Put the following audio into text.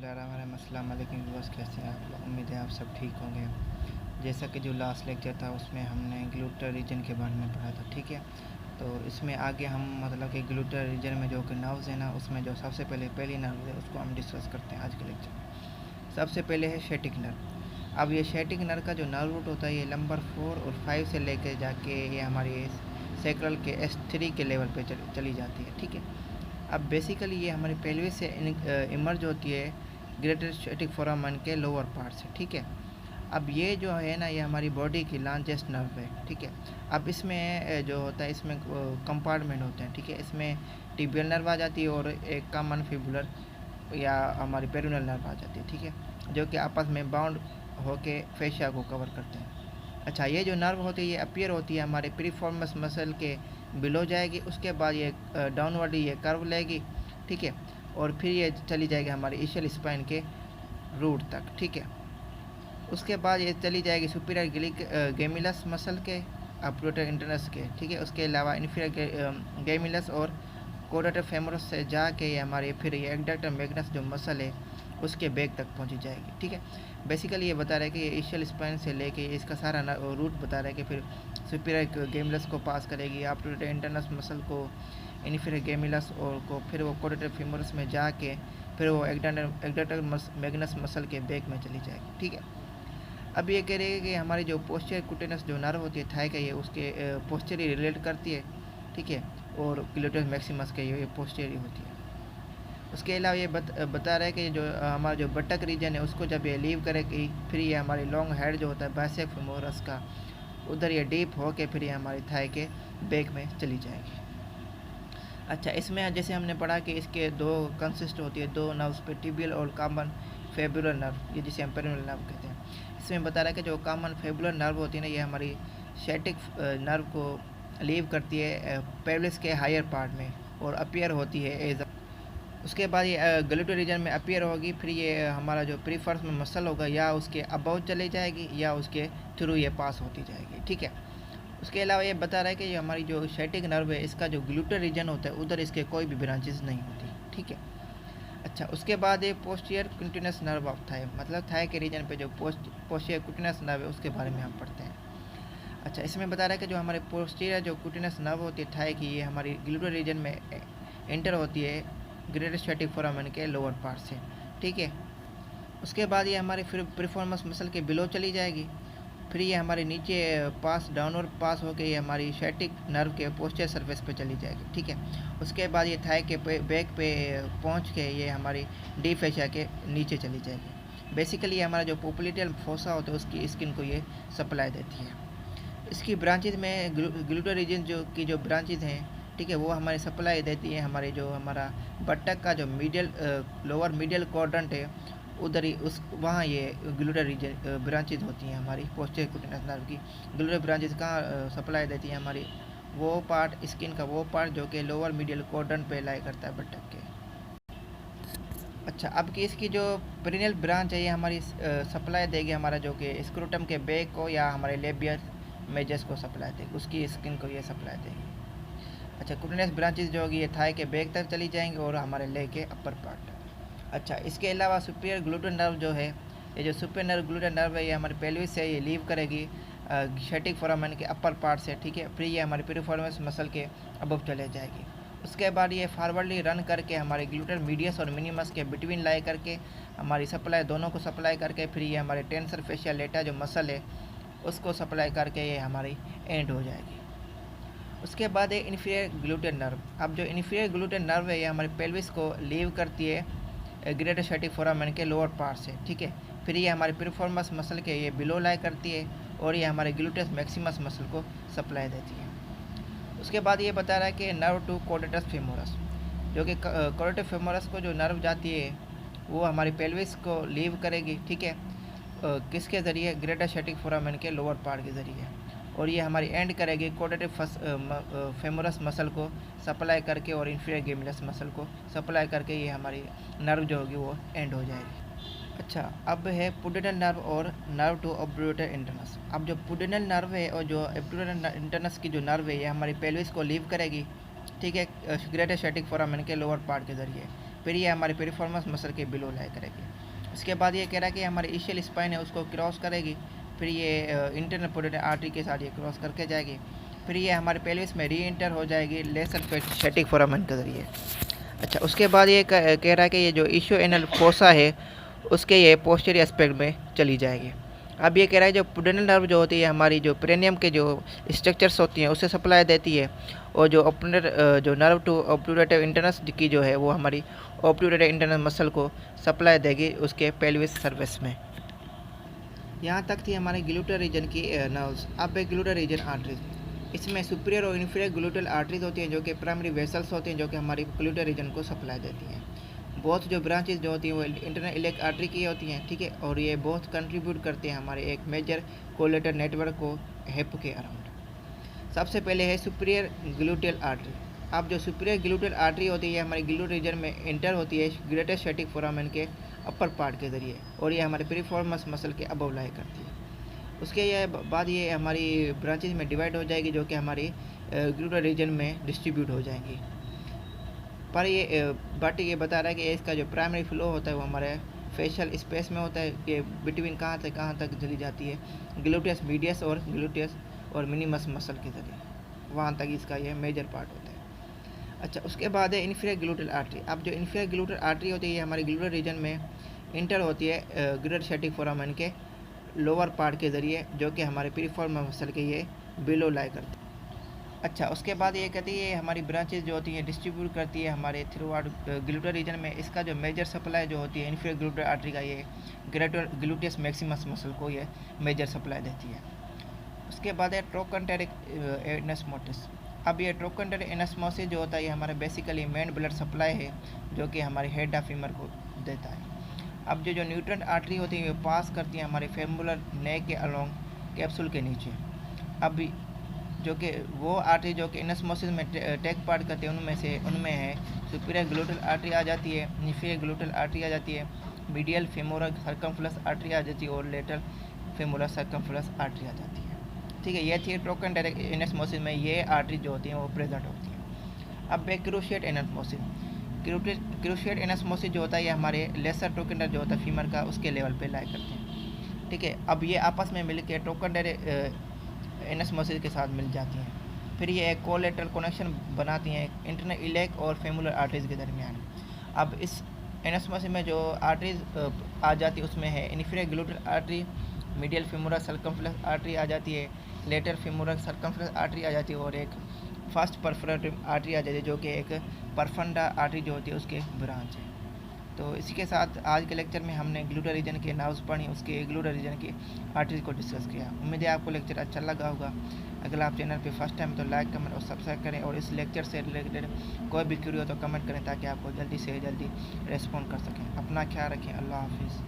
अस्सलाम वालेकुम व्यूअर्स, कैसे हैं आप लोग। उम्मीद है आप सब ठीक होंगे। जैसा कि जो लास्ट लेक्चर था उसमें हमने ग्लूटर रीजन के बारे में पढ़ा था, ठीक है। तो इसमें आगे हम मतलब कि ग्लूटर रीजन में जो कि नर्व्स है ना, उसमें जो सबसे पहली नर्व है उसको हम डिस्कस करते हैं आज के लेक्चर में। सबसे पहले है शेटिक नर्व। अब ये शेटिक नर्व का जो नर्व रूट होता है ये नंबर 4 और 5 से लेकर जाके ये हमारी सैक्रल के S3 के लेवल पे चली जाती है, ठीक है। अब बेसिकली ये हमारी पेल्विस से इमर्ज होती है ग्रेटर शेटिक फोरामन के लोअर पार्ट से, ठीक है। अब ये जो है ना, ये हमारी बॉडी की लार्जेस्ट नर्व है, ठीक है। अब इसमें जो होता है इसमें कंपार्टमेंट होते हैं, ठीक है। इसमें टिबियल नर्व आ जाती है और एक कॉमन फिबुलर या हमारी पेरोनल नर्व आ जाती है, ठीक है, जो कि आपस में बाउंड होके फेशिया को कवर करते हैं। अच्छा, ये जो नर्व होती है ये अपीयर होती है हमारे प्रीफॉर्मस मसल के बिलो जाएगी, उसके बाद ये डाउनवर्ड ये कर्व लेगी, ठीक है, और फिर ये चली जाएगी हमारे इशियल स्पाइन के रूट तक, ठीक है। उसके बाद ये चली जाएगी सुपीरियर गेमिलस मसल के अप्रोटर इंटरनस के, ठीक है। उसके अलावा इन्फीरियर गेमिलस और कोडाटर फेमोरस से जाके ये हमारे फिर ये एडक्टर मैग्नस जो मसल है उसके बैक तक पहुंची जाएगी, ठीक है। बेसिकली ये बता रहा है कि ये इशियल स्पाइन से लेके इसका सारा रूट बता रहा है कि फिर सुपीरियर गेमिलस को पास करेगी, अप्रोटर इंटरनस मसल को, इन्फीरियर गेमिलस और को, फिर वो कोडाटर फेमोरस में जाके फिर वो एडक्टर मैग्नस मसल के बैक में चली जाएगी, ठीक है। अब ये कह रही है कि हमारी जो पोस्चर कुटेनस जो नर्व होती है थाई का, ये उसके पोस्चरी रिलेट करती है, ठीक है, और ग्लूटेस मैक्सिमस के ये पोस्चरी होती है। उसके अलावा ये बता रहा है कि जो हमारा जो बटक रीजन है उसको जब ये लीव करेगी फिर ये हमारी लॉन्ग हेड जो होता है बाइसेप फेमोरस का, उधर ये डीप होके फिर ये हमारी थाई के बैक में चली जाएगी। अच्छा, इसमें जैसे हमने पढ़ा कि इसके दो कंसिस्ट होती है, दो नर्व्स पे, टिबियल और कॉमन फेबुलर नर्व, ये जिसे हम पेरोनल नर्व कहते हैं। इसमें बता रहा है कि जो कॉमन फेबुलर नर्व होती है ना, ये हमारी शेटिक नर्व को लीव करती है पेल्विस के हायर पार्ट में और अपीयर होती है एज। उसके बाद ये ग्लूटर रीजन में अपीयर होगी, फिर ये हमारा जो प्रीफर्स में मसल होगा या उसके अबाउ चली जाएगी या उसके थ्रू ये पास होती जाएगी, ठीक है। उसके अलावा ये बता रहा है कि हमारी जो शेटिक नर्व है इसका जो ग्लूटर रीजन होता है उधर इसके कोई भी ब्रांचेस नहीं होती, ठीक है। अच्छा, उसके बाद ये posterior continuous nerve of thigh, मतलब थाई के रीजन पे जो पोस्टीरियर कंटिन्यूस नर्व है उसके बारे में हम पढ़ते हैं। अच्छा, इसमें बता रहा है कि जो हमारे पोस्टीरियर जो कंटिन्यूस नर्व होती है थाई की, ये हमारी ग्लूटर रीजन में एंटर होती है ग्रेटर शेटिक फोरामन के लोअर पार्ट से, ठीक है। उसके बाद ये हमारे फिर प्रीफॉर्मस मसल के बिलो चली जाएगी, फिर ये हमारे नीचे पास डाउनवर्ड पास होकर ये हमारी शेटिक नर्व के पोस्चर सरफेस पे चली जाएगी, ठीक है। उसके बाद ये थाई के बैक पे पहुंच के ये हमारी डी फेशिया के नीचे चली जाएगी। बेसिकली हमारा जो पोप्लिटियल फोसा होता है उसकी स्किन को ये सप्लाई देती है। इसकी ब्रांचेज में ग्लूटर रीजन जो ब्रांचेज हैं, ठीक है, वो हमारी सप्लाई देती है हमारे जो हमारा बटक का जो लोअर मीडियल क्वाड्रेंट है उधर ही उस वहाँ ये ग्लूटर रीजन ब्रांचेज होती हैं हमारी पोस्टीरियर कुटेनस नर्व की। ग्लूटर ब्रांचेज कहाँ सप्लाई देती हैं हमारी, वो पार्ट स्किन का वो पार्ट जो कि लोअर मीडियल क्वाड्रेंट पे लाई करता है बटक के। अच्छा, अब की इसकी जो पेरिनियल ब्रांच है ये हमारी सप्लाई देगी हमारा जो कि स्क्रूटम के बैक को या हमारे लेबियल मेजस को सप्लाई देगी, उसकी स्किन को ये सप्लाई देगी। अच्छा, कुटेनस ब्रांचेज जो होगी ये थाई के बैक तक चली जाएंगी और हमारे लेग के अपर पार्ट तक। अच्छा, इसके अलावा सुपीरियर ग्लूटर नर्व जो है, ये जो सुपीरियर ग्लूटर नर्व है ये हमारे पेल्विस से ये लीव करेगी शेटिक फोरामन के अपर पार्ट से, ठीक है। फिर ये हमारे प्रीफॉर्मस मसल के अबव चले जाएगी। उसके बाद ये फॉरवर्डली रन करके हमारे ग्लूटर मीडियस और मिनिमस के बिटवीन लाई करके हमारी सप्लाई दोनों को सप्लाई करके फिर ये हमारे टेंसर फेशियल लेटा जो मसल है उसको सप्लाई करके ये हमारी एंड हो जाएगी। उसके बाद है इन्फीरियर ग्लूटर नर्व। अब जो इन्फीरियर ग्लूटर नर्व है ये हमारे पेल्विस को लीव करती है ग्रेटर शेटिक फोरामन के लोअर पार्ट से, ठीक है। फिर ये हमारे प्रीफॉर्मस मसल के ये बिलो लाई करती है और ये हमारे ग्लूटेस मैक्सिमस मसल को सप्लाई देती है। उसके बाद ये बता रहा है कि नर्व टू कोडाटस फेमोरस, जो कि कोडाटस फेमोरस को जो नर्व जाती है वो हमारी पेल्विस को लीव करेगी, ठीक है, किसके ज़रिए, ग्रेटर शेटिक फोरामन के लोअर पार्ट के ज़रिए, और ये हमारी एंड करेगी कोडाटस फेमोरस मसल को सप्लाई करके और इन्फीरियर गेमिलस मसल को सप्लाई करके ये हमारी नर्व जो होगी वो एंड हो जाएगी। अच्छा, अब है पुडेनल नर्व और नर्व टू ऑब्ट्यूटर इंटरनस। अब जो पुडेनल नर्व है और जो ऑब्ट्यूटर इंटरनस की जो नर्व है ये हमारी पेल्विस को लीव करेगी, ठीक है, ग्रेटर शेटिक फोरामन के लोअर पार्ट के ज़रिए, फिर ये हमारे पेरिफॉर्मस मसल के बिलो लाई करेगी। उसके बाद ये कह रहा है कि हमारे इशियल स्पाइन है उसको क्रॉस करेगी, फिर ये इंटरनल पोर्टेट आर्टरी के साथ ये क्रॉस करके जाएगी, फिर ये हमारे पेल्विस में री एंटर हो जाएगी लेसर फैटिक फोरामेन के ज़रिए। अच्छा, उसके बाद ये कह रहा है कि ये जो इशो एनल फोसा है उसके ये पोस्टीरियर एस्पेक्ट में चली जाएगी। अब ये कह रहा है जो पुडेनल नर्व जो होती है हमारी जो पेरेनियम के जो स्ट्रक्चर्स होती हैं उसे सप्लाई देती है, और जो ऑप्टूरेटर जो नर्व टू ऑप्टूरेटिव इंटरनस की जो है वो हमारी ऑप्टूरेटिव इंटरनल मसल को सप्लाई देगी उसके पेल्विस सर्विस में। यहाँ तक थी हमारे ग्लूटल रीजन की नर्व्स। अब है ग्लूटल रीजन आर्टरीज। इसमें सुपीरियर और इन्फीरियर ग्लूटल आर्टरीज होती हैं जो कि प्राइमरी वेसल्स होती हैं जो कि हमारी ग्लूटल रीजन को सप्लाई देती हैं। बहुत जो ब्रांचेज जो होती हैं वो इंटरनल इलेक्ट आर्टरी की होती हैं, ठीक है, और ये बहुत कंट्रीब्यूट करते हैं हमारे एक मेजर कोलेटर नेटवर्क को हिप के अराउंड। सबसे पहले है सुपीरियर ग्लूटल आर्टरी। अब जो सुपीरियर ग्लूटल आर्टरी होती है हमारी ग्लूटल रीजन में इंटर होती है ग्रेटेस्ट फैटिक फोरामेन के अपर पार्ट के ज़रिए, और ये हमारे पेरिफॉर्मस मसल के अबव लाई करती है। उसके ये बाद ये हमारी ब्रांचेज में डिवाइड हो जाएगी जो कि हमारी ग्लूटल रीजन में डिस्ट्रीब्यूट हो जाएंगी। पर ये बता रहा है कि इसका जो प्राइमरी फ्लो होता है वो हमारे फेशियल स्पेस में होता है कि बिटवीन कहाँ से कहाँ तक चली जाती है, ग्लूटियस मीडियस और ग्लूटियस और मिनिमस मसल के ज़रिए, वहाँ तक इसका ये मेजर पार्ट होता है। अच्छा, उसके बाद है इन्फीरियर ग्लूटल आर्टरी। अब जो इन्फीरियर ग्लूटल आर्टरी होती है हमारी ग्लूटल रीजन में इंटर होती है ग्रेटेस्ट फैटिक फोरामेन के लोअर पार्ट के ज़रिए जो कि हमारे पेरिफॉर्मस मसल के ये बिलो लाई करते हैं। अच्छा, उसके बाद ये कहती है हमारी ब्रांचेज जो होती हैं डिस्ट्रीब्यूट करती है हमारे थ्रू आउट ग्लूटल रीजन में। इसका जो मेजर सप्लाई जो होती है इन्फीरियर ग्लूटल आर्टरी का ये ग्लूटियस मैक्सिमस मसल को ये मेजर सप्लाई देती है। उसके बाद है ट्रोकंटेरिक एनास्मोसिस। अब ये ट्रोकंटेरिक एनास्मोसिस जो होता है ये हमारा बेसिकली मेन ब्लड सप्लाई है जो कि हमारे हेड ऑफ फीमर को देता है। अब जो न्यूट्रन आर्टरी होती है पास करती है हमारे फेमुलर नेक के अलोंग कैप्सूल के नीचे। अब जो कि वो आर्टरी जो कि एनास्मोसिस में टेक पार्ट करते हैं उनमें है सुपीरियर ग्लूटल आर्टरी आ जाती है, इन्फीरियर ग्लूटल आर्टरी आ जाती है, मीडियल फेमोरल सर्कमफ्लेक्स आर्टरी आ जाती है और लेटरल फेमोरल सर्कमफ्लेक्स आर्टरी आ जाती है। ठीक है, ये थी ट्रोकंटेरिक एनास्मोसिस में ये आर्टरी जो होती हैं वो प्रेजेंट होती है। अब है क्रूशिएट एनास्मोसिस। क्रूशिएट एनास्मोसिस जो होता है ये हमारे लेसर ट्रोकंडर जो होता है फीमर का उसके लेवल पे लाई करते हैं। ठीक है, अब ये आपस में मिलकर ट्रोकंटेरिक एनास्मोसिस के साथ मिल जाती हैं, फिर ये एक कोलेटरल कनेक्शन बनाती हैं इंटरनल इलेक और फेमुलर आर्टरीज के दरमियान। अब इस एनास्मोसिस में जो आर्टरीज आ जाती है उसमें है inferior gluteal artery, medial femoral circumflex artery आ जाती है, लेटर फेमुलर सर्कमफ्लेक्स आर्टरी आ जाती है और एक फर्स्ट परफोरेटिव आर्टरी आ जाती है जो कि एक परफंडा आर्टरी जो होती है उसके ब्रांच है। तो इसी के साथ आज के लेक्चर में हमने ग्लूटल रीजन के नर्व्स पढ़ी, उसके ग्लूटल रीजन की आर्टरीज को डिस्कस किया। उम्मीद है आपको लेक्चर अच्छा लगा होगा। अगर आप चैनल पे फर्स्ट टाइम तो लाइक कमेंट और सब्सक्राइब करें, और इस लेक्चर से रिलेटेड कोई भी क्वेरी हो तो कमेंट करें ताकि आपको जल्दी से जल्दी रेस्पॉन्ड कर सकें। अपना ख्याल रखें। अल्लाह हाफिज़।